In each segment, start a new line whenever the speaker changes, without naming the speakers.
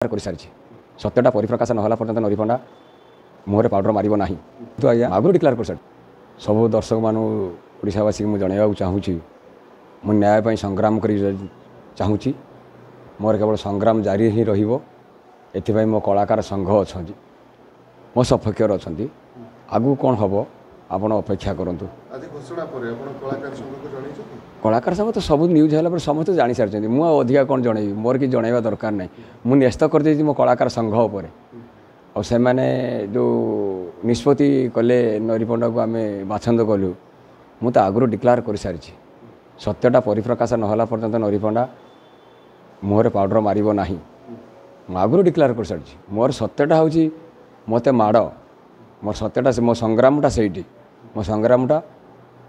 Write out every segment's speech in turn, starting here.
कर सारी सत्यटा परिप्रकाश ना पर्यटन नरीपंडा मुहर पाउडर मार ना तो आज्ञा आगुरी डिक्लेयर कर सारी सब दर्शक मानवासी को जनवाक चाहूँगी मु न्याय संग्राम कर चाहूँगी मोर केवल संग्राम जारी ही रही मो कलाकार संघ अच्छा मो सपक्षर अच्छा आगू कौन हम आपण अपेक्षा करूँ कलाकार संघ तो सब न्यूज है समस्त जानी सारी मुझे अधिका कौन जन मोर कि जनवा दरकार ना मुझे न्यस्त कर मो कलाकार संघ उपर और से मैंने जो निष्पत्ति कले नरीपंडा को आम बाछंद कलु मु तो आगुरी डिक्लेयर कर सारी सत्यटा परिप्रकाश ना पर्यटन नरीपंडा मुहर पाउडर मार ना आगुरी डिक्लेयर कर सारी मोर सत्यटा हूँ मत माड़ मोर सत्यटा मो संग्रामटा से मो संग्रामटा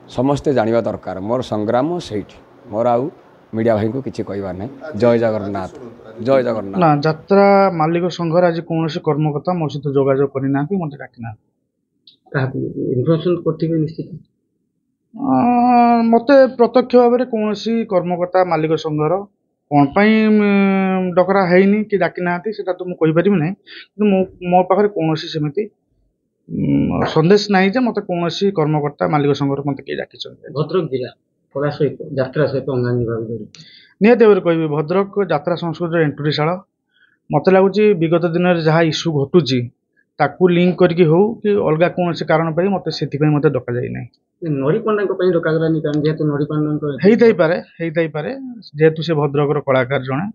समस्ते जानिबा दरकार मोर संग्राम से मोर आउ मीडिया भाई को किसी कहबार ना जय जगन्नाथ जय जगन्नाथ
ना यात्रा मालिक संघर आज कौन कर्मकर्ता मो सहित जोगाजोग करना मत डाकिना
निश्चित
मत प्रत्यक्ष भाव में कौन कर्मकर्ता मालिक संघर कौन डकरा है कि डाकी ना तो मुझे कहीपर ना कि मो पाखे कौन सेमती सन्देश ना मत कौन कर्मकर्ता मालिक संघर मत किए डाकी
भद्रक जिला कला सहित यात्रा सहित अंगांगी भाव
निहत भाव कह भद्रक यात्रा संस्कृति एंटुरीशाला मत लगुच विगत दिन में जहाँ इश्यू घटुची ताकू लिंक करके हो कि अलग कौन से कारण पर मत से मत डक जाए
नरीपंडा डकागलानी कारण जेहेतु नरीपंडा
ହେଇଥାଇପାରେ जेहेतु से भद्रक कलाकार जड़े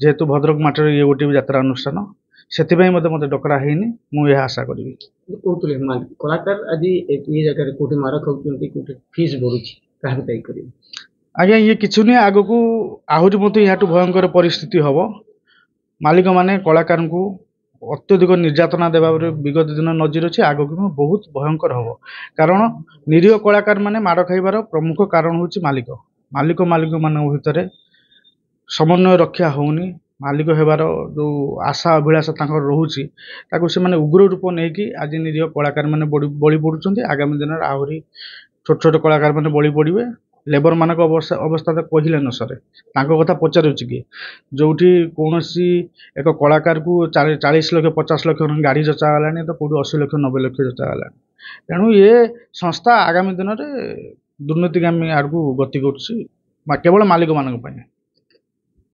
जेहेतु भद्रक माटर ये गोटे यात्रा अनुष्ठान से मत डकरा है मुझे आशा करी
कहते कलाकार आज ये जगह कौटे मार खाऊँ फीस बढ़ुची क्या
आज्ञा ये किसी नहीं आग को आहरी मत या भयंकर परिस्थिति हम मालिक माने कलाकार को अत्यधिक निर्यातना देवा विगत दिन नजर अच्छे आग को बहुत भयंकर हम कारण निरीह कलाकार माने माड़ खाइबार प्रमुख कारण हूँ मालिक मालिक मालिक मान भितर समन्वय रक्षा होनी मालिक होबार जो आशा अभिलाषा रोचे से उग्र रूप नहीं कि आज निरीह कलाकार मैंने बड़ी पड़ुं आगामी दिन में आहरी छोट छोट कलाकार मैंने बड़ी पड़े लेबर मान अवस्था तो कहले न सर कथा पचारुच कि जो कौन एक कलाकार को 40 लाख 50 लाख गाड़ी जचागलानी तो कौट 80 लाख 90 लाख जचागलानी तेणु ये संस्था आगामी दिन में दुर्नीतिगामी आड़ को गति कर केवल मालिक मान